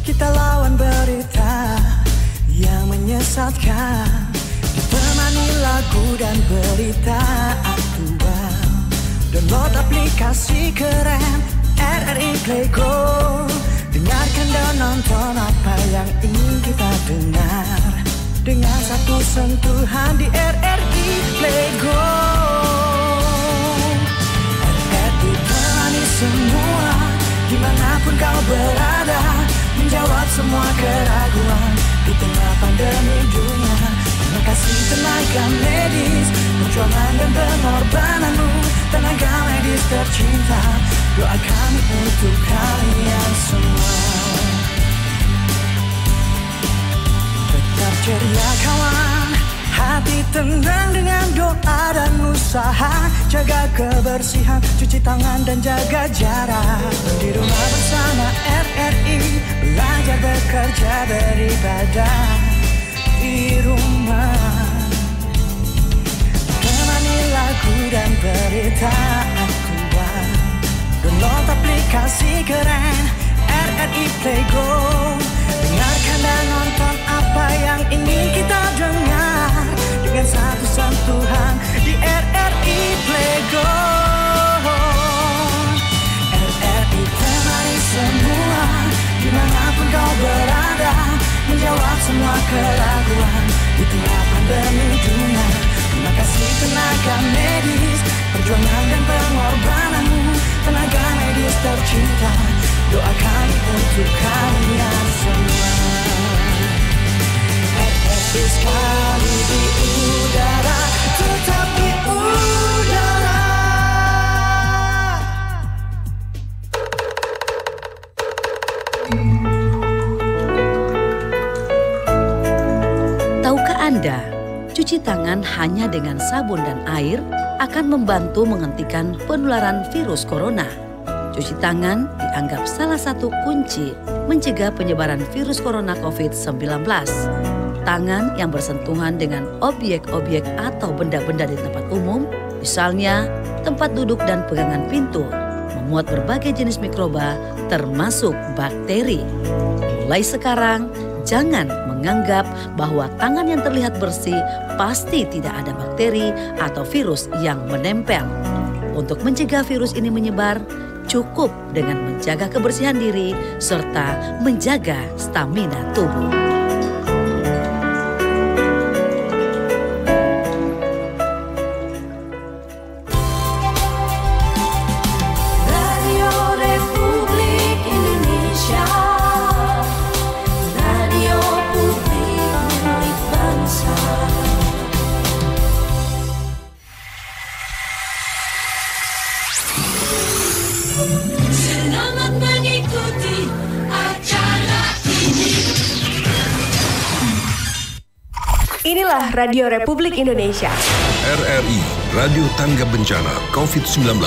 kita lawan berita yang menyesatkan, ditemani lagu dan berita aktual. Download aplikasi keren RRI Play Go, dengarkan dan nonton apa yang ingin kita dengar dengan satu sentuhan di RRI Play Go. RRI temani semua, dimanapun kau berada, menjawab semua keraguan di tengah pandemi dunia. Terima kasih tenaga medis, perjuangan dan pengorbananmu, tenaga medis tercinta. Doa kami untuk kalian semua. Tetap ceria kawan, hati tenang dengan doa dan usaha. Jaga kebersihan, cuci tangan dan jaga jarak. Di rumah bersama RRI, belajar bekerja beribadah di rumah. Temani lagu dan berita aktual. Download aplikasi keren RRI Play Go, dengarkan dan nonton apa yang ingin kita dengar dengan satu sentuhan di RRI Play Go. RRI temani semua, dimanapun kau berada, menjawab semua keraguan di tengah pandemi dunia. Terima kasih tenaga medis, perjuangan dan pengorbananmu, tenaga medis tercinta. Doa kami untuk kalian semua. RRI sekali di udara, tetap di udara. Tahukah Anda, cuci tangan hanya dengan sabun dan air akan membantu menghentikan penularan virus corona. Cuci tangan dianggap salah satu kunci mencegah penyebaran virus corona COVID-19. Tangan yang bersentuhan dengan objek-objek atau benda-benda di tempat umum, misalnya tempat duduk dan pegangan pintu, memuat berbagai jenis mikroba termasuk bakteri. Mulai sekarang, jangan menganggap bahwa tangan yang terlihat bersih pasti tidak ada bakteri atau virus yang menempel. Untuk mencegah virus ini menyebar, cukup dengan menjaga kebersihan diri serta menjaga stamina tubuh. Inilah Radio Republik Indonesia. RRI, Radio Tangga Bencana COVID-19.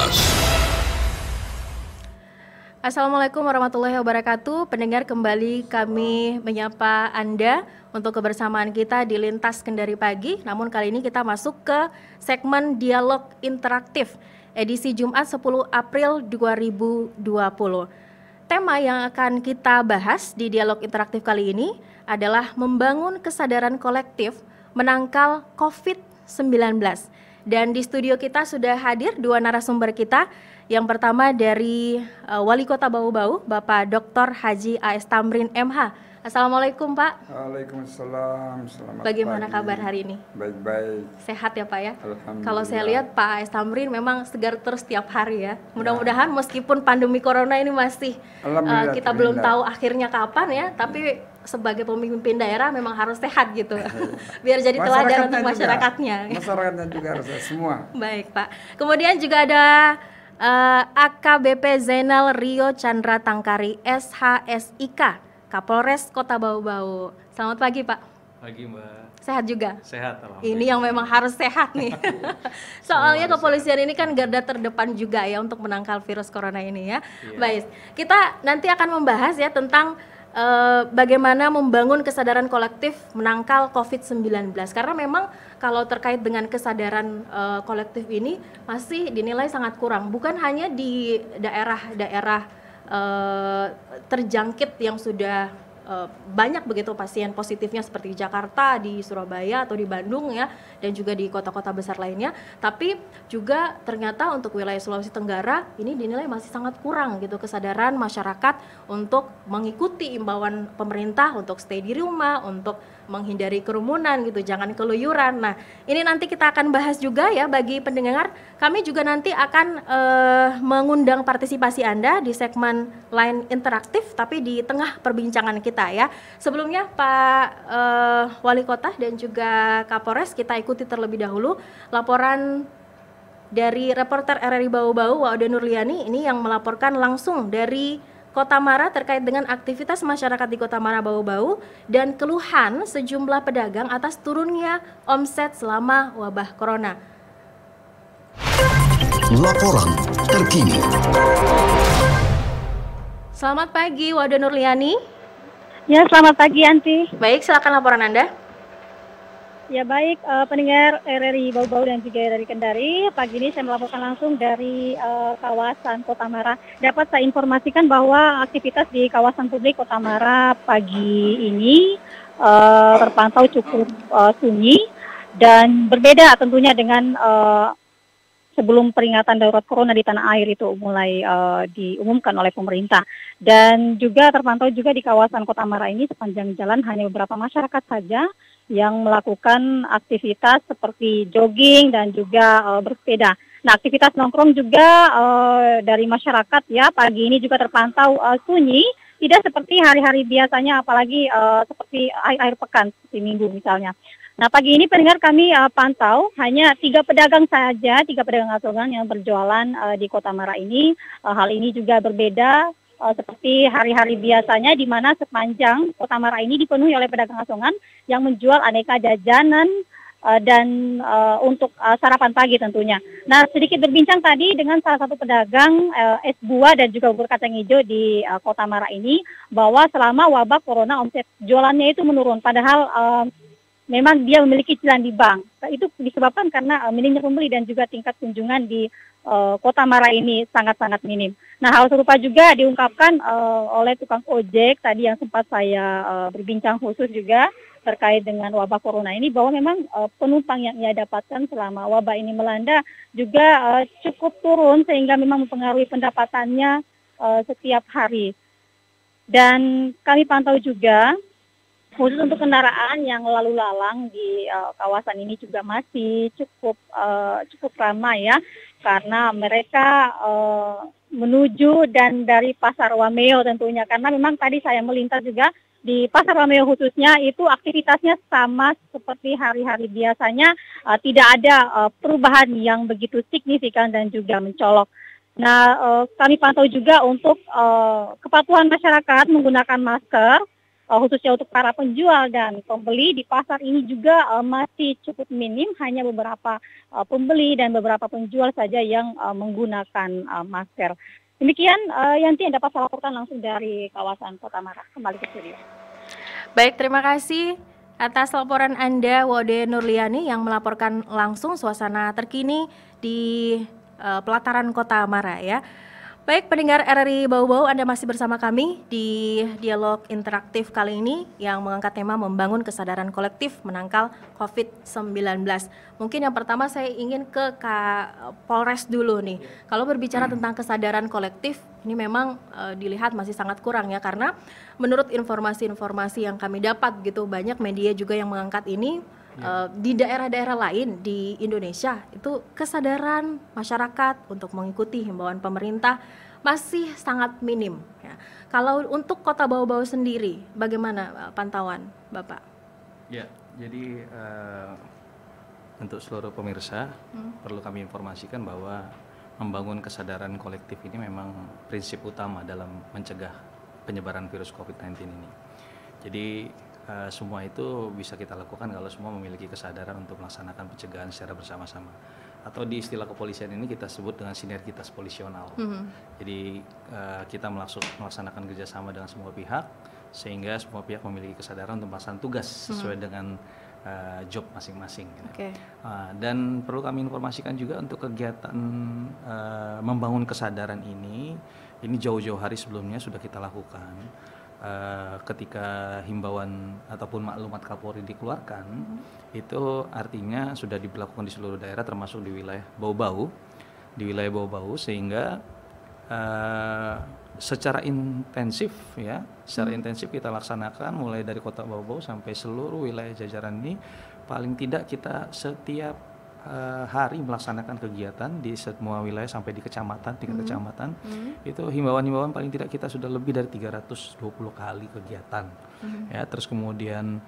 Assalamualaikum warahmatullahi wabarakatuh. Pendengar, kembali kami menyapa Anda untuk kebersamaan kita di Lintas Kendari Pagi. Namun kali ini kita masuk ke segmen Dialog Interaktif edisi Jumat 10 April 2020. Tema yang akan kita bahas di Dialog Interaktif kali ini adalah membangun kesadaran kolektif menangkal COVID-19. Dan di studio kita sudah hadir dua narasumber kita. Yang pertama dari Wali Kota Bau-Bau, Bapak Dr. Haji A.S. Tamrin MH. Assalamualaikum Pak. Waalaikumsalam. Selamat Bagaimana pagi. kabar hari ini? Baik-baik. Sehat ya Pak ya? Alhamdulillah. Kalau saya lihat Pak A.S. Tamrin memang segar terus setiap hari ya. Mudah-mudahan meskipun pandemi corona ini masih kita belum tahu akhirnya kapan ya, tapi sebagai pemimpin daerah memang harus sehat gitu. Biar jadi teladan untuk masyarakatnya. Masyarakatnya juga harus semua. Baik Pak. Kemudian juga ada AKBP Zainal Rio Chandra Tangkari SHSIK, Kapolres Kota Bau-Bau. Selamat pagi Pak. Pagi Mbak. Sehat juga? Sehat, alhamdulillah. Ini yang memang harus sehat nih. Soalnya kepolisian ini kan garda terdepan juga ya untuk menangkal virus corona ini ya. Iya. Baik, kita nanti akan membahas ya tentang bagaimana membangun kesadaran kolektif menangkal COVID-19. Karena memang kalau terkait dengan kesadaran kolektif ini masih dinilai sangat kurang. Bukan hanya di daerah-daerah terjangkit yang sudah banyak begitu pasien positifnya seperti di Jakarta, di Surabaya atau di Bandung ya, dan juga di kota-kota besar lainnya. Tapi juga ternyata untuk wilayah Sulawesi Tenggara ini dinilai masih sangat kurang gitu kesadaran masyarakat untuk mengikuti imbauan pemerintah untuk stay di rumah, untuk menghindari kerumunan gitu, jangan keluyuran. Nah, ini nanti kita akan bahas juga ya bagi pendengar. Kami juga nanti akan mengundang partisipasi Anda di segmen line interaktif, tapi di tengah perbincangan kita ya. Sebelumnya Pak Wali Kota dan juga Kapolres, kita ikuti terlebih dahulu laporan dari reporter RRI Bau-Bau Waude Nurliani ini yang melaporkan langsung dari Kota Mara terkait dengan aktivitas masyarakat di Kota Mara Bau-Bau dan keluhan sejumlah pedagang atas turunnya omset selama wabah corona. Laporan terkini. Selamat pagi Waude Nurliani. Ya, selamat pagi Yanti. Baik, silakan laporan Anda. Ya baik, pendengar RRI Bau-Bau dan juga RRI Kendari, pagi ini saya melaporkan langsung dari kawasan Kota Mara. Dapat saya informasikan bahwa aktivitas di kawasan publik Kota Mara pagi ini terpantau cukup sunyi dan berbeda tentunya dengan sebelum peringatan darurat corona di tanah air itu mulai diumumkan oleh pemerintah. Dan juga terpantau juga di kawasan Kota Mara ini sepanjang jalan hanya beberapa masyarakat saja yang melakukan aktivitas seperti jogging dan juga bersepeda. Nah, aktivitas nongkrong juga dari masyarakat ya pagi ini juga terpantau sunyi, tidak seperti hari-hari biasanya, apalagi seperti akhir pekan, seperti minggu misalnya. Nah, pagi ini pendengar kami pantau hanya 3 pedagang saja, 3 pedagang asongan yang berjualan di Kota Mara ini. Hal ini juga berbeda seperti hari-hari biasanya, di mana sepanjang Kota Mara ini dipenuhi oleh pedagang asongan yang menjual aneka jajanan dan untuk sarapan pagi tentunya. Nah, sedikit berbincang tadi dengan salah satu pedagang es buah dan juga bubur kacang hijau di Kota Mara ini, bahwa selama wabah corona omset jualannya itu menurun, padahal memang dia memiliki cicilan di bank. Itu disebabkan karena minimnya pembeli dan juga tingkat kunjungan di Kota Mara ini sangat-sangat minim. Nah, hal serupa juga diungkapkan oleh tukang ojek tadi yang sempat saya berbincang khusus juga terkait dengan wabah corona ini, bahwa memang penumpang yang ia dapatkan selama wabah ini melanda juga cukup turun sehingga memang mempengaruhi pendapatannya setiap hari. Dan kami pantau juga khusus untuk kendaraan yang lalu lalang di kawasan ini juga masih cukup ramai ya, karena mereka menuju dan dari Pasar Wameo tentunya, karena memang tadi saya melintas juga di Pasar Wameo khususnya, itu aktivitasnya sama seperti hari-hari biasanya, tidak ada perubahan yang begitu signifikan dan juga mencolok. Nah, kami pantau juga untuk kepatuhan masyarakat menggunakan masker, khususnya untuk para penjual dan pembeli di pasar ini juga masih cukup minim, hanya beberapa pembeli dan beberapa penjual saja yang menggunakan masker. Demikian Yanti yang dapat saya laporkan langsung dari kawasan Kota Mara. Kembali ke studio. Baik, terima kasih atas laporan Anda Waude Nurliani yang melaporkan langsung suasana terkini di pelataran Kota Mara ya. Baik, pendengar RRI Bau-Bau, Anda masih bersama kami di dialog interaktif kali ini yang mengangkat tema membangun kesadaran kolektif menangkal COVID-19. Mungkin yang pertama saya ingin ke Kak Polres dulu nih. Kalau berbicara tentang kesadaran kolektif, ini memang dilihat masih sangat kurang ya, karena menurut informasi-informasi yang kami dapat gitu, banyak media juga yang mengangkat ini. Di daerah-daerah lain di Indonesia itu kesadaran masyarakat untuk mengikuti himbauan pemerintah masih sangat minim ya. Kalau untuk Kota Bau-Bau sendiri bagaimana pantauan Bapak? Ya, jadi untuk seluruh pemirsa perlu kami informasikan bahwa membangun kesadaran kolektif ini memang prinsip utama dalam mencegah penyebaran virus COVID-19 ini. Jadi semua itu bisa kita lakukan kalau semua memiliki kesadaran untuk melaksanakan pencegahan secara bersama-sama. Atau di istilah kepolisian ini kita sebut dengan sinergitas polisional. Jadi kita melaksanakan kerjasama dengan semua pihak, sehingga semua pihak memiliki kesadaran untuk melaksanakan tugas sesuai dengan job masing-masing. Dan perlu kami informasikan juga untuk kegiatan membangun kesadaran ini jauh-jauh hari sebelumnya sudah kita lakukan. ketika himbauan ataupun maklumat Kapolri dikeluarkan, itu artinya sudah diberlakukan di seluruh daerah termasuk di wilayah Bau-Bau, sehingga secara intensif kita laksanakan mulai dari Kota Bau-Bau sampai seluruh wilayah jajaran ini. Paling tidak kita setiap hari melaksanakan kegiatan di semua wilayah sampai di kecamatan, tingkat kecamatan. Itu himbauan-himbauan paling tidak kita sudah lebih dari 320 kali kegiatan. Ya, terus kemudian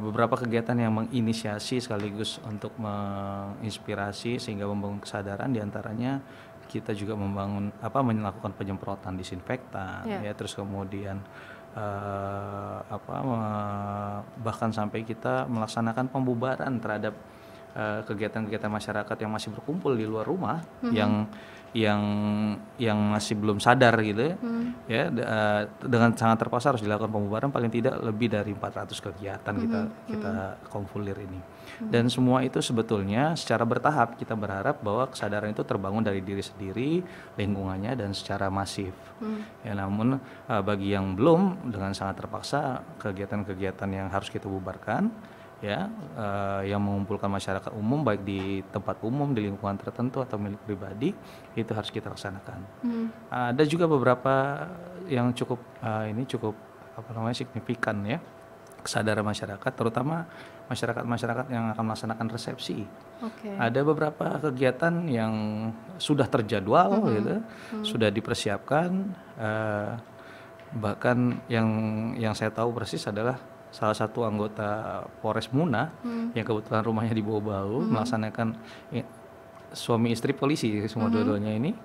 beberapa kegiatan yang menginisiasi sekaligus untuk menginspirasi sehingga membangun kesadaran, diantaranya kita juga melakukan penyemprotan disinfektan, ya, terus kemudian bahkan sampai kita melaksanakan pembubaran terhadap kegiatan-kegiatan masyarakat yang masih berkumpul di luar rumah, yang masih belum sadar gitu ya, dengan sangat terpaksa harus dilakukan pembubaran. Paling tidak lebih dari 400 kegiatan kita konfulir ini, dan semua itu sebetulnya secara bertahap. Kita berharap bahwa kesadaran itu terbangun dari diri sendiri, lingkungannya, dan secara masif. Ya, namun bagi yang belum, dengan sangat terpaksa kegiatan-kegiatan yang harus kita bubarkan, ya, yang mengumpulkan masyarakat umum baik di tempat umum, di lingkungan tertentu atau milik pribadi, itu harus kita laksanakan. Ada juga beberapa yang cukup signifikan, ya, kesadaran masyarakat, terutama masyarakat yang akan melaksanakan resepsi. Ada beberapa kegiatan yang sudah terjadwal, gitu, sudah dipersiapkan, bahkan yang saya tahu persis adalah salah satu anggota Polres Muna yang kebetulan rumahnya di Bau-Bau, melaksanakan suami istri polisi semua dua-duanya ini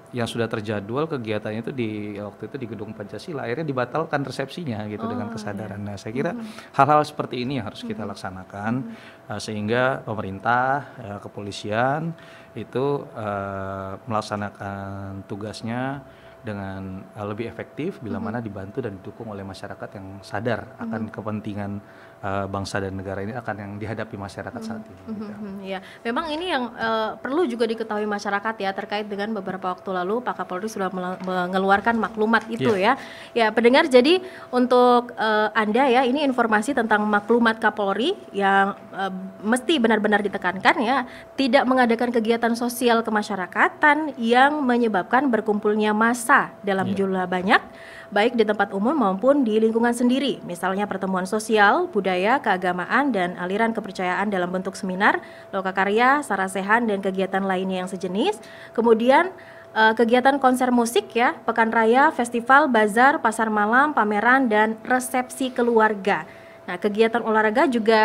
yang sudah terjadwal kegiatannya itu waktu itu di Gedung Pancasila, akhirnya dibatalkan resepsinya gitu dengan kesadaran. Nah, saya kira hal-hal seperti ini yang harus kita laksanakan, sehingga pemerintah, kepolisian itu melaksanakan tugasnya dengan lebih efektif bila mana dibantu dan didukung oleh masyarakat yang sadar akan kepentingan bangsa dan negara ini akan yang dihadapi masyarakat saat ini. Ya, memang ini yang perlu juga diketahui masyarakat, ya, terkait dengan beberapa waktu lalu Pak Kapolri sudah mengeluarkan maklumat itu, ya. Ya, pendengar, jadi untuk Anda, ya, ini informasi tentang maklumat Kapolri yang mesti benar-benar ditekankan, ya, tidak mengadakan kegiatan sosial kemasyarakatan yang menyebabkan berkumpulnya massa dalam jumlah banyak, baik di tempat umum maupun di lingkungan sendiri, misalnya pertemuan sosial, budaya, keagamaan, dan aliran kepercayaan dalam bentuk seminar, lokakarya, sarasehan, dan kegiatan lainnya yang sejenis. Kemudian kegiatan konser musik, ya, pekan raya, festival, bazar, pasar malam, pameran, dan resepsi keluarga. Nah, kegiatan olahraga juga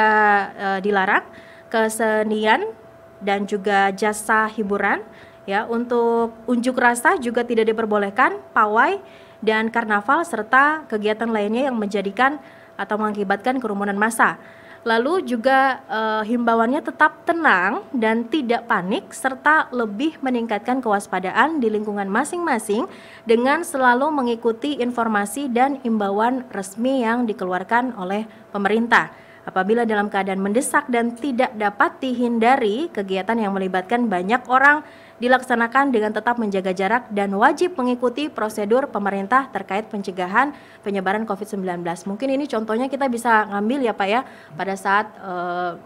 dilarang, kesenian, dan juga jasa hiburan. Ya, untuk unjuk rasa juga tidak diperbolehkan, pawai dan karnaval serta kegiatan lainnya yang menjadikan atau mengakibatkan kerumunan massa. Lalu juga himbauannya tetap tenang dan tidak panik serta lebih meningkatkan kewaspadaan di lingkungan masing-masing dengan selalu mengikuti informasi dan himbauan resmi yang dikeluarkan oleh pemerintah. Apabila dalam keadaan mendesak dan tidak dapat dihindari, kegiatan yang melibatkan banyak orang dilaksanakan dengan tetap menjaga jarak dan wajib mengikuti prosedur pemerintah terkait pencegahan penyebaran COVID-19. Mungkin ini contohnya kita bisa ngambil, ya, Pak, ya, pada saat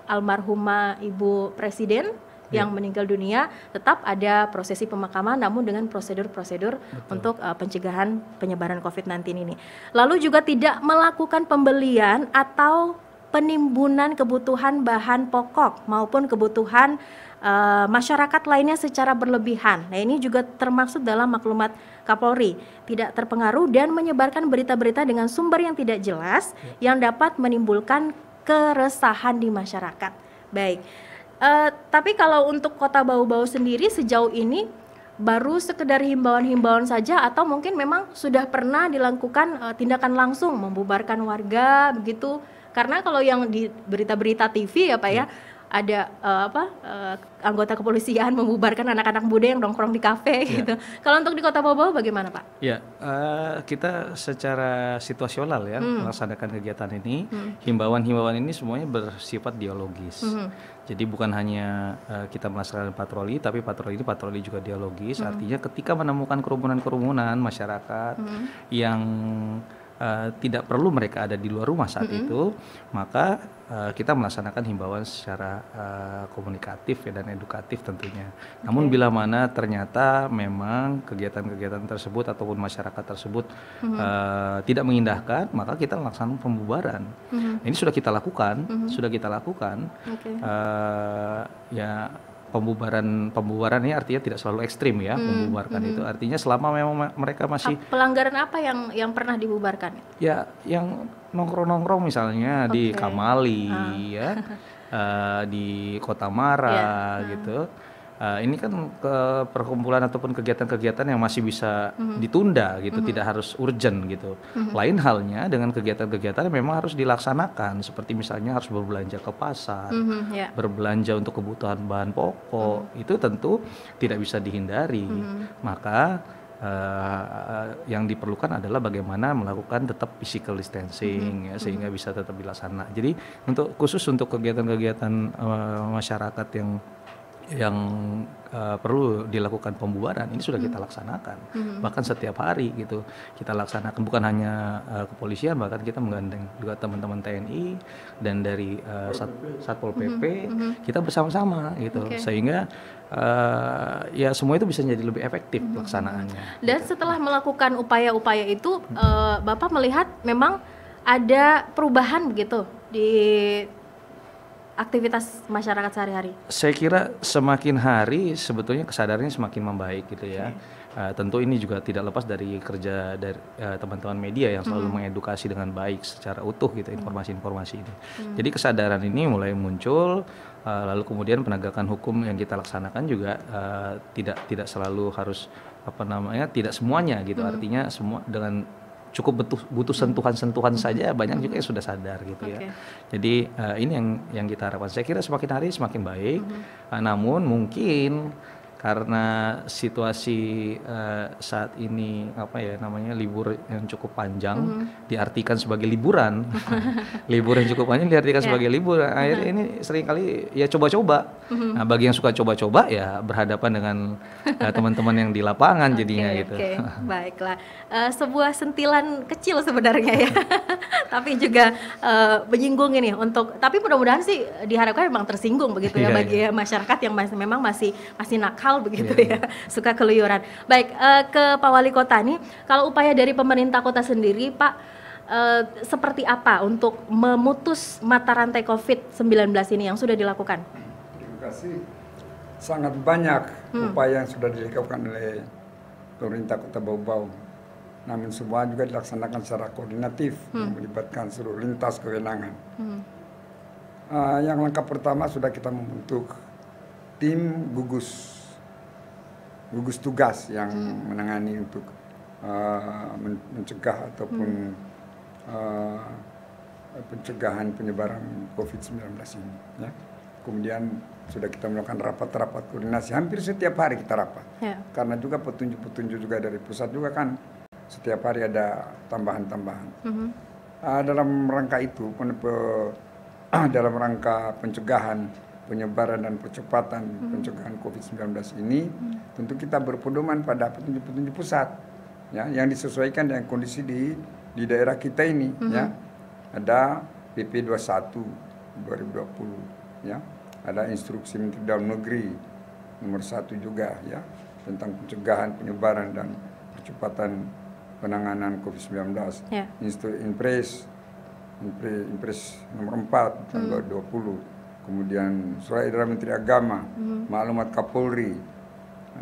almarhumah Ibu Presiden yang meninggal dunia, tetap ada prosesi pemakaman namun dengan prosedur-prosedur untuk pencegahan penyebaran COVID-19 ini. Lalu juga tidak melakukan pembelian atau penimbunan kebutuhan bahan pokok maupun kebutuhan masyarakat lainnya secara berlebihan. Nah, ini juga termaksud dalam maklumat Kapolri, tidak terpengaruh dan menyebarkan berita-berita dengan sumber yang tidak jelas yang dapat menimbulkan keresahan di masyarakat. Baik, tapi kalau untuk Kota Bau-Bau sendiri sejauh ini baru sekedar himbauan-himbauan saja atau mungkin memang sudah pernah dilakukan tindakan langsung membubarkan warga begitu? Karena kalau yang di berita-berita TV, ya, Pak, ya, ada anggota kepolisian membubarkan anak-anak muda yang nongkrong di kafe gitu. Kalau untuk di Kota Bau-Bau bagaimana Pak? Ya, kita secara situasional ya melaksanakan kegiatan ini. Himbauan-himbauan ini semuanya bersifat dialogis. Jadi bukan hanya kita melaksanakan patroli, tapi patroli ini patroli juga dialogis. Artinya ketika menemukan kerumunan-kerumunan masyarakat yang tidak perlu mereka ada di luar rumah saat itu, maka kita melaksanakan himbauan secara komunikatif ya, dan edukatif tentunya. Namun bila mana ternyata memang kegiatan-kegiatan tersebut ataupun masyarakat tersebut tidak mengindahkan, maka kita melaksanakan pembubaran. Ini sudah kita lakukan, ya. Pembubaran ini artinya tidak selalu ekstrim ya, membubarkan itu artinya selama memang mereka masih pelanggaran apa yang pernah dibubarkan? Ya, yang nongkrong-nongkrong misalnya di Kamali ya, di Kota Mara gitu. Ini kan perkumpulan ataupun kegiatan-kegiatan yang masih bisa ditunda gitu, tidak harus urgent gitu. Lain halnya dengan kegiatan-kegiatan yang memang harus dilaksanakan, seperti misalnya harus berbelanja ke pasar, berbelanja untuk kebutuhan bahan pokok, itu tentu tidak bisa dihindari. Maka yang diperlukan adalah bagaimana melakukan tetap physical distancing ya, sehingga bisa tetap dilaksanakan. Jadi khusus untuk kegiatan-kegiatan masyarakat yang perlu dilakukan pembubaran ini sudah kita laksanakan, bahkan setiap hari gitu kita laksanakan, bukan hanya kepolisian, bahkan kita menggandeng juga teman-teman TNI dan dari Satpol PP, kita bersama-sama gitu, sehingga ya semua itu bisa jadi lebih efektif pelaksanaannya. Dan setelah melakukan upaya-upaya itu, Bapak melihat memang ada perubahan begitu di aktivitas masyarakat sehari-hari? Saya kira semakin hari sebetulnya kesadarannya semakin membaik gitu ya. Tentu ini juga tidak lepas dari kerja dari teman-teman media yang selalu mengedukasi dengan baik secara utuh gitu informasi-informasi ini. Jadi kesadaran ini mulai muncul, lalu kemudian penegakan hukum yang kita laksanakan juga tidak selalu harus tidak semuanya gitu. Artinya semua dengan cukup butuh sentuhan-sentuhan saja, banyak juga yang sudah sadar gitu ya. Jadi ini yang kita harapkan. Saya kira semakin hari semakin baik. Namun mungkin karena situasi saat ini libur yang cukup panjang diartikan sebagai liburan, libur yang cukup panjang diartikan sebagai liburan. Akhirnya ini seringkali ya coba-coba. Nah, bagi yang suka coba-coba ya berhadapan dengan teman-teman yang di lapangan jadinya gitu. Baiklah, sebuah sentilan kecil sebenarnya ya, tapi juga menyinggung ini tapi mudah-mudahan sih diharapkan memang tersinggung begitu ya bagi masyarakat yang memang masih nakal begitu ya, suka keluyuran. Baik, ke Pak Wali Kota nih, kalau upaya dari pemerintah kota sendiri Pak, seperti apa untuk memutus mata rantai COVID-19 ini yang sudah dilakukan? Terima kasih. Sangat banyak upaya yang sudah dilakukan oleh pemerintah Kota Bau-Bau. Namun semua juga dilaksanakan secara koordinatif, yang melibatkan seluruh lintas kewenangan. Yang langkah pertama sudah kita membentuk tim gugus tugas yang menangani untuk mencegah ataupun pencegahan penyebaran COVID-19 ini. Ya. Kemudian sudah kita melakukan rapat-rapat koordinasi, hampir setiap hari kita rapat. Karena juga petunjuk-petunjuk juga dari pusat juga kan setiap hari ada tambahan-tambahan. Dalam rangka itu, dalam rangka pencegahan penyebaran dan percepatan pencegahan COVID-19 ini, tentu kita berpedoman pada petunjuk-petunjuk pusat, ya, yang disesuaikan dengan kondisi di daerah kita ini. Ya. Ada PP 21 2020, ya. Ada instruksi Menteri Dalam Negeri nomor 1 juga, ya, tentang pencegahan penyebaran dan percepatan penanganan COVID-19. Impres nomor 4 tahun 2020. Kemudian surat edaran Menteri Agama, maklumat Kapolri,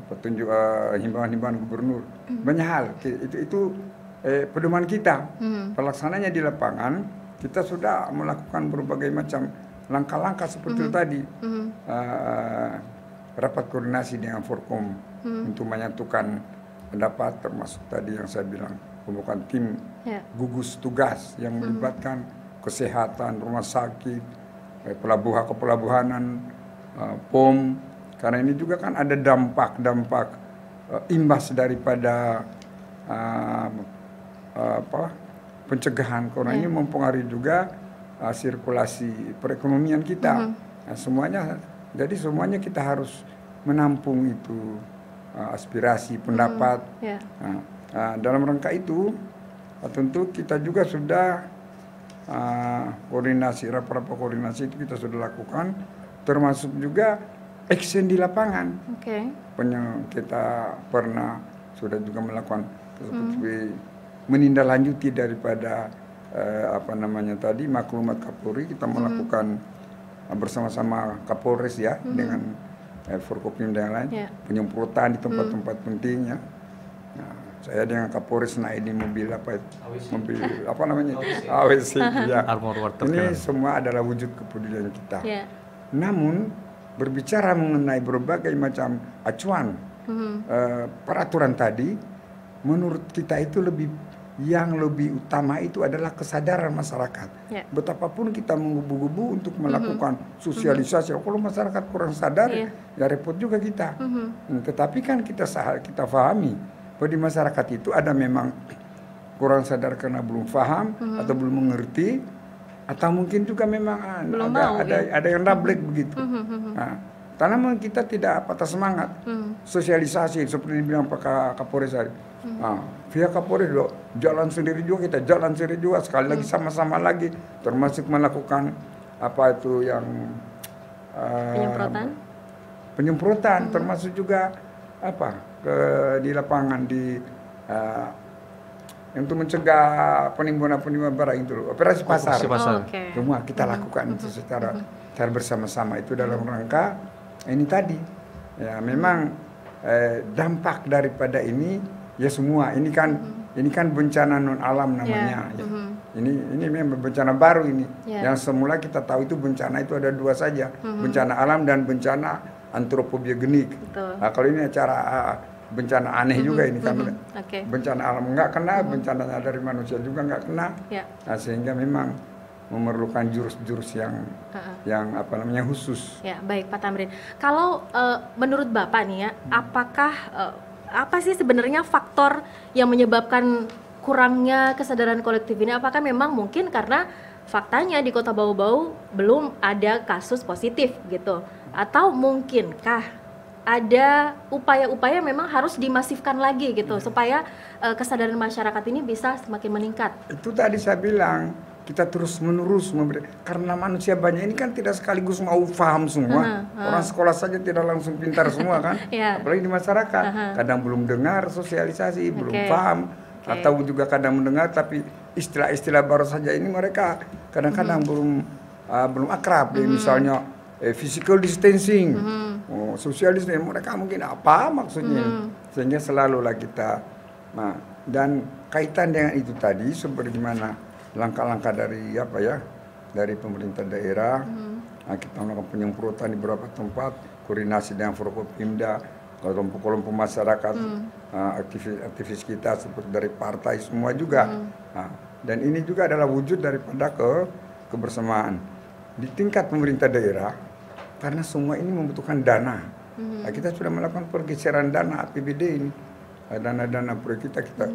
petunjuk himbauan-himbauan gubernur, banyak hal. Itu pedoman kita. Pelaksananya di lapangan, kita sudah melakukan berbagai macam langkah-langkah seperti itu tadi. Rapat koordinasi dengan Forkom untuk menyatukan pendapat, termasuk tadi yang saya bilang, pembukaan tim gugus tugas yang melibatkan kesehatan, rumah sakit, kepelabuhanan, POM, karena ini juga kan ada dampak imbas daripada pencegahan corona ini mempengaruhi juga sirkulasi perekonomian kita. Nah, jadi semuanya kita harus menampung itu aspirasi, pendapat. Nah, dalam rangka itu tentu kita juga sudah rapat-rapat koordinasi itu kita sudah lakukan, termasuk juga action di lapangan. Kita pernah sudah juga melakukan seperti menindaklanjuti daripada maklumat Kapolri. Kita melakukan bersama-sama Kapolres ya dengan Forkopimda yang lain penyemprotan di tempat-tempat penting ya. Nah, saya dengan Kapolres naik di mobil AWC ya. Ini semua adalah wujud kepedulian kita. Namun berbicara mengenai berbagai macam acuan peraturan tadi, menurut kita itu yang lebih utama itu adalah kesadaran masyarakat. Betapapun kita menggebu-gebu untuk melakukan sosialisasi, kalau masyarakat kurang sadar, ya repot juga kita. Tetapi kan kita pahami bahwa di masyarakat itu ada memang kurang sadar karena belum paham atau belum mengerti, atau mungkin juga memang ada yang double begitu. Nah, karena kita tidak patah semangat sosialisasi seperti dibilang Pak Kapolres tadi. Via Kapolres jalan sendiri juga, kita jalan sendiri juga, sekali lagi sama-sama lagi, termasuk melakukan penyemprotan, termasuk juga di lapangan untuk mencegah penimbunan barang itu, operasi pasar. Semua kita lakukan itu secara bersama-sama itu dalam rangka ini tadi. Ya memang dampak daripada ini ya semua ini kan bencana non alam namanya. Ini memang bencana baru ini. Yang semula kita tahu itu bencana itu ada dua saja, bencana alam dan bencana antropogenic. Nah, kalau ini acara bencana aneh juga ini kan. Bencana alam nggak kena, bencananya dari manusia juga nggak kena. Nah, sehingga memang memerlukan jurus-jurus yang khusus. Ya, baik Pak Tamrin. Kalau menurut Bapak nih ya, apakah apa sih sebenarnya faktor yang menyebabkan kurangnya kesadaran kolektif ini? Apakah memang mungkin karena faktanya di Kota Bau-Bau belum ada kasus positif gitu? Atau mungkinkah ada upaya-upaya memang harus dimasifkan lagi gitu supaya kesadaran masyarakat ini bisa semakin meningkat? Itu tadi saya bilang, kita terus-menerus memberi, karena manusia banyak ini kan tidak sekaligus mau paham semua. Orang sekolah saja tidak langsung pintar semua kan. Apalagi di masyarakat. Kadang belum dengar sosialisasi, belum paham, atau juga kadang mendengar tapi istilah-istilah baru saja ini mereka kadang-kadang belum akrab. Misalnya physical distancing, social distancing, mereka mungkin apa maksudnya. Sehingga selalulah kita. Nah, dan kaitan dengan itu tadi seperti mana langkah-langkah dari pemerintah daerah. Kita melakukan penyemprotan di beberapa tempat, koordinasi dengan Forkopimda, kelompok-kelompok masyarakat, aktivis kita seperti dari partai semua juga. Dan ini juga adalah wujud daripada kebersamaan di tingkat pemerintah daerah, karena semua ini membutuhkan dana. Kita sudah melakukan pergeseran dana APBD ini, dana-dana proyek kita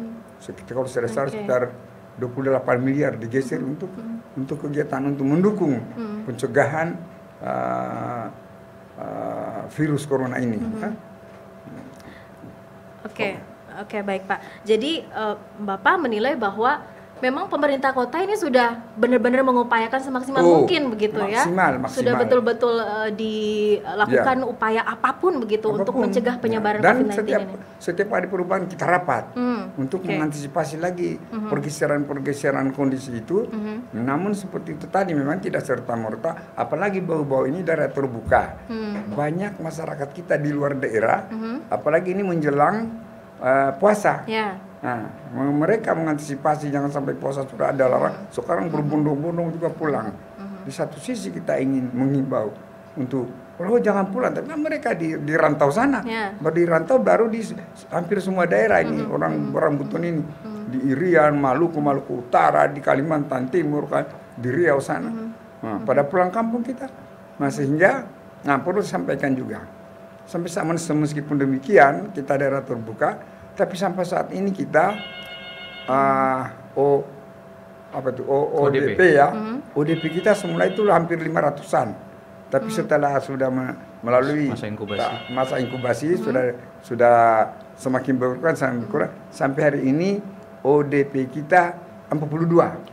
kalau saya salah sekitar 28 miliar digeser untuk kegiatan untuk mendukung pencegahan virus corona ini. Oke, baik Pak. Jadi Bapak menilai bahwa memang pemerintah kota ini sudah benar-benar mengupayakan semaksimal mungkin begitu maksimal. Sudah betul-betul dilakukan upaya apapun begitu untuk mencegah penyebaran COVID-19 ini. Setiap hari perubahan kita rapat untuk mengantisipasi lagi pergeseran kondisi itu. Namun seperti itu tadi memang tidak serta-merta, apalagi Bau-Bau ini daerah terbuka. Banyak masyarakat kita di luar daerah, apalagi ini menjelang puasa. Nah, mereka mengantisipasi jangan sampai puasa sudah ada larang, sekarang berbondong-bondong juga pulang. Di satu sisi kita ingin menghimbau untuk jangan pulang, tapi mereka di rantau sana. Di rantau baru di hampir semua daerah ini orang Buton ini, di Irian, Maluku Utara, di Kalimantan Timur, di Riau sana. Pada pulang kampung kita. Sehingga perlu disampaikan juga. Sampai saat meskipun demikian kita daerah terbuka, tapi sampai saat ini kita ODP ya. ODP kita semula itu hampir 500-an. Tapi setelah sudah melalui masa inkubasi sudah semakin berkurang sampai hari ini ODP kita 42.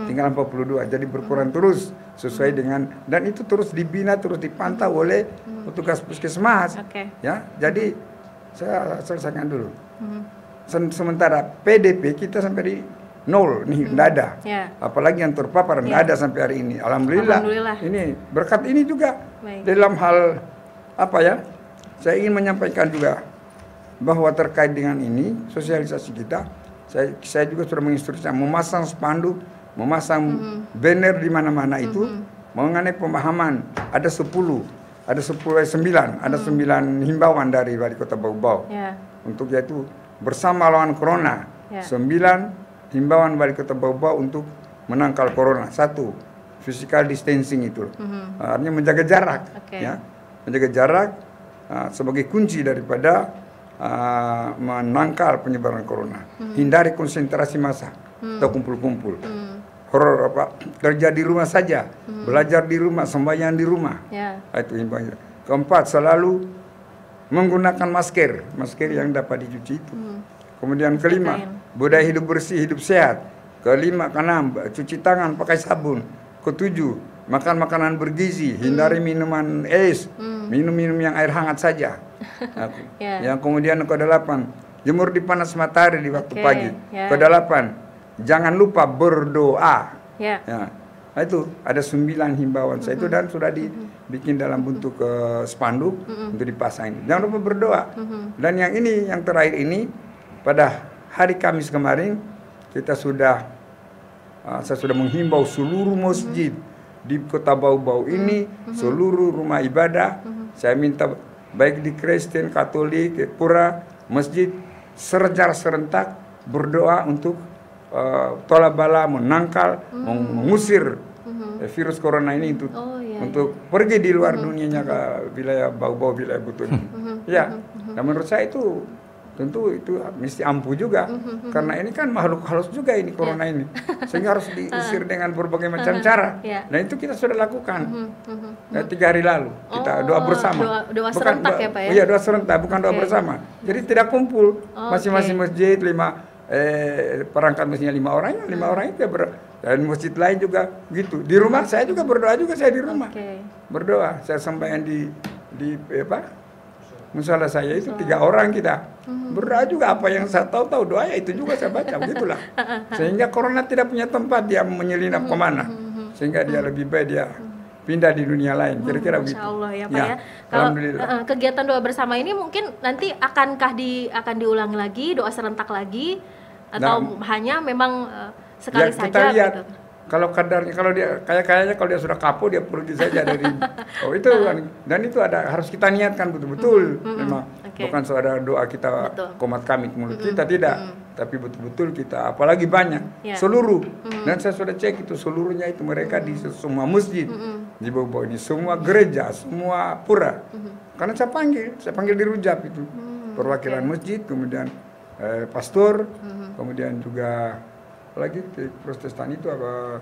Tinggal 42. Jadi berkurang terus sesuai dengan, dan itu terus dibina, terus dipantau oleh petugas puskesmas. Ya, jadi saya selesaikan dulu. Sementara PDP kita sampai di 0 nih, tidak ada. Apalagi yang terpapar tidak ada sampai hari ini. Alhamdulillah. Ini berkat ini juga. Dalam hal saya ingin menyampaikan juga bahwa terkait dengan ini sosialisasi kita, saya juga sudah menginstruksikan memasang spanduk, memasang banner di mana-mana itu mengenai pemahaman. Ada 9 himbauan dari Wali Kota Bau-Bau untuk yaitu bersama lawan corona. 9 himbauan Wali Kota Bau-Bau untuk menangkal corona. 1, physical distancing itu, artinya menjaga jarak, ya, menjaga jarak sebagai kunci daripada menangkal penyebaran corona. Hindari konsentrasi massa atau kumpul-kumpul. Kerja di rumah saja, belajar di rumah, sembahyang di rumah. Itu himbauan. Keempat, selalu menggunakan masker yang dapat dicuci itu. Kemudian kelima, budaya hidup bersih, hidup sehat. Kelima, keenam, cuci tangan pakai sabun. Ketujuh, makan makanan bergizi, hindari minuman es, minum yang air hangat saja. Yang kemudian ke-8, jemur di panas matahari di waktu pagi. Ke-8, jangan lupa berdoa. Nah, itu ada 9 himbauan saya itu, dan sudah dibikin dalam bentuk spanduk untuk dipasang. Jangan lupa berdoa. Dan yang ini, yang terakhir ini, pada hari Kamis kemarin kita saya sudah menghimbau seluruh masjid di Kota Bau-Bau ini, seluruh rumah ibadah. Saya minta baik di Kristen, Katolik, pura, masjid secara serentak berdoa untuk tolak bala, menangkal, mengusir virus corona ini untuk pergi di luar dunianya ke wilayah Bau-Bau, wilayah Buton. Ya, dan menurut saya itu tentu itu mesti ampuh juga, karena ini kan makhluk halus juga ini corona ini, sehingga harus diusir dengan berbagai macam cara. Dan itu kita sudah lakukan 3 hari lalu, kita doa bersama. Doa serentak ya Pak ya? Iya, doa serentak, bukan doa bersama. Jadi tidak kumpul, masing-masing masjid perangkat masjidnya 5 orang, 5 orang itu dan masjid lain juga gitu. Di rumah saya juga berdoa juga, saya di rumah berdoa, saya sampaikan di musola saya itu 3 orang kita berdoa juga, apa yang saya tahu doa ya itu juga saya baca, begitulah. Sehingga corona tidak punya tempat dia menyelinap kemana, sehingga dia lebih baik dia pindah di dunia lain, kira-kira begitu. Insya Allah ya Pak ya. Kalau kegiatan doa bersama ini mungkin nanti akan diulang lagi, doa serentak lagi, atau hanya memang sekali saja? Kita lihat. Gitu. Kalau kadarnya, kalau dia kayaknya kalau dia sudah kapok, dia pergi saja dari itu kan. Dan itu harus kita niatkan betul-betul. Memang bukan saudara doa kita komat kami mulut kita tidak, tapi betul-betul kita, apalagi banyak seluruh. Dan saya sudah cek itu seluruhnya itu mereka di semua masjid di Bau-Bau ini, semua gereja, semua pura. Karena saya panggil di Rujab itu perwakilan masjid, kemudian pastor, kemudian juga lagi Protestan itu apa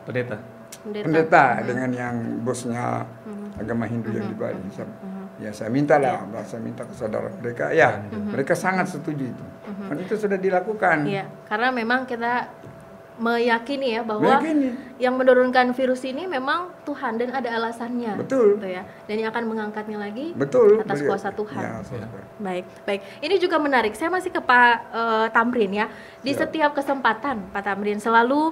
pendeta dengan yang bosnya agama Hindu yang di Bali. Ya saya minta kesadaran mereka. Ya mereka sangat setuju itu. Dan itu sudah dilakukan. Iya, karena memang kita meyakini ya bahwa yang menurunkan virus ini memang Tuhan dan ada alasannya. Betul. Gitu ya. Dan yang akan mengangkatnya lagi atas kuasa Tuhan. Ya. Baik. Ini juga menarik. Saya masih ke Pak Tamrin ya. Di setiap kesempatan Pak Tamrin selalu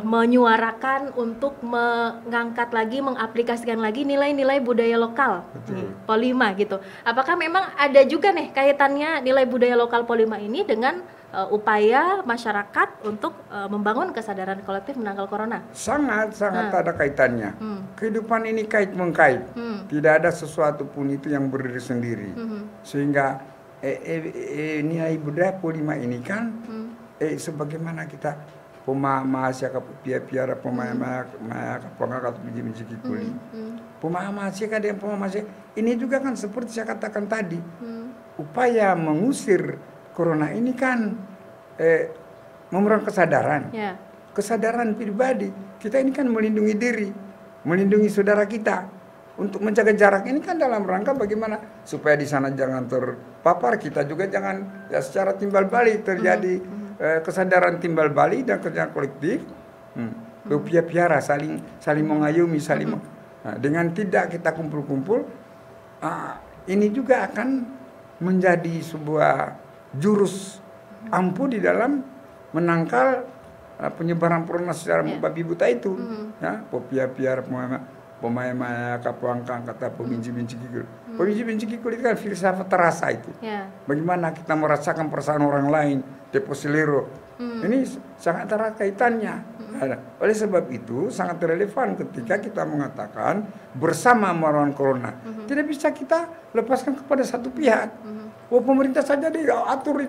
menyuarakan untuk mengangkat lagi, mengaplikasikan lagi nilai-nilai budaya lokal Polima gitu. Apakah memang ada juga nih kaitannya nilai budaya lokal Polima ini dengan upaya masyarakat untuk membangun kesadaran kolektif menangkal corona? Sangat ada kaitannya. Kehidupan ini kait-mengkait. Tidak ada sesuatu pun itu yang berdiri sendiri. Sehingga nilai budaya Polima ini kan sebagaimana kita Pemahamasia ka piara pemahama kapangka biji-biji kikuli. Pemahamasia ka dengan pemahamasia ini juga kan seperti saya katakan tadi. Upaya mengusir corona ini kan memerlukan kesadaran. Kesadaran pribadi. Kita ini kan melindungi diri, melindungi saudara kita. Untuk menjaga jarak ini kan dalam rangka bagaimana supaya di sana jangan terpapar, kita juga jangan ya secara timbal balik terjadi kesadaran timbal balik dan kerja kolektif. Piara saling mengayomi, dengan tidak kita kumpul-kumpul, ini juga akan menjadi sebuah jurus ampuh di dalam menangkal penyebaran corona secara membabi buta itu. Ya, piara pemain kapuangkang kata pembinci-binci kikul. Pembinci-binci kikul itu kan filsafat terasa itu. Bagaimana kita merasakan perasaan orang lain, deposilero. Ini sangat erat kaitannya. Oleh sebab itu sangat relevan ketika kita mengatakan bersama melawan corona. Tidak bisa kita lepaskan kepada satu pihak. Pemerintah saja atur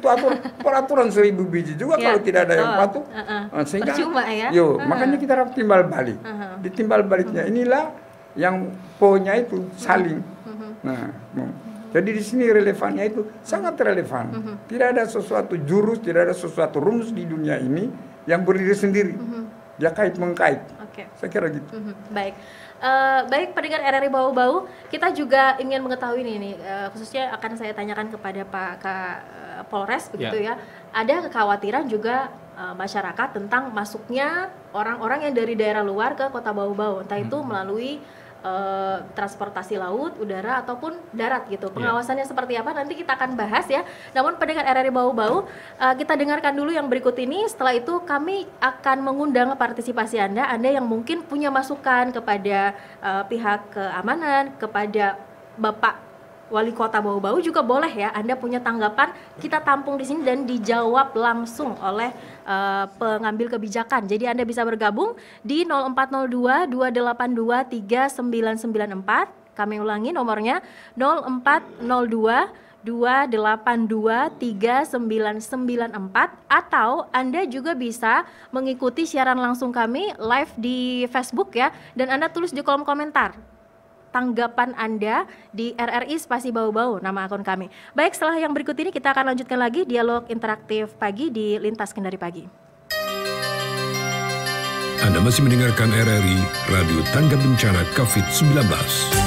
peraturan 1000 biji juga kalau tidak ada yang patuh. Sehingga makanya kita harus timbal balik. Di timbal baliknya inilah yang poinnya itu saling. Nah, jadi di sini relevannya itu sangat relevan. Tidak ada sesuatu jurus, tidak ada sesuatu rumus di dunia ini yang berdiri sendiri. Dia kait mengkait. Saya kira gitu. Baik. Baik pendengar RRI Bau-Bau, kita juga ingin mengetahui ini khususnya akan saya tanyakan kepada Pak Polres begitu ya. Ada kekhawatiran juga masyarakat tentang masuknya orang-orang yang dari daerah luar ke Kota Bau-Bau, entah itu melalui transportasi laut, udara ataupun darat gitu. Pengawasannya seperti apa nanti kita akan bahas ya. Namun pendengar RRI Bau-Bau, kita dengarkan dulu yang berikut ini. Setelah itu kami akan mengundang partisipasi Anda yang mungkin punya masukan kepada pihak keamanan, kepada Bapak Wali Kota Bau-Bau juga boleh ya. Anda punya tanggapan, kita tampung di sini dan dijawab langsung oleh pengambil kebijakan. Jadi Anda bisa bergabung di 0402 282 3994. Kami ulangi nomornya 0402 282 3994, atau Anda juga bisa mengikuti siaran langsung kami live di Facebook ya, dan Anda tulis di kolom komentar tanggapan Anda di RRI Spasi Bau-Bau, nama akun kami. Baik, setelah yang berikut ini kita akan lanjutkan lagi dialog interaktif pagi di Lintas Kendari Pagi. Anda masih mendengarkan RRI Radio Tangga Bencana COVID-19.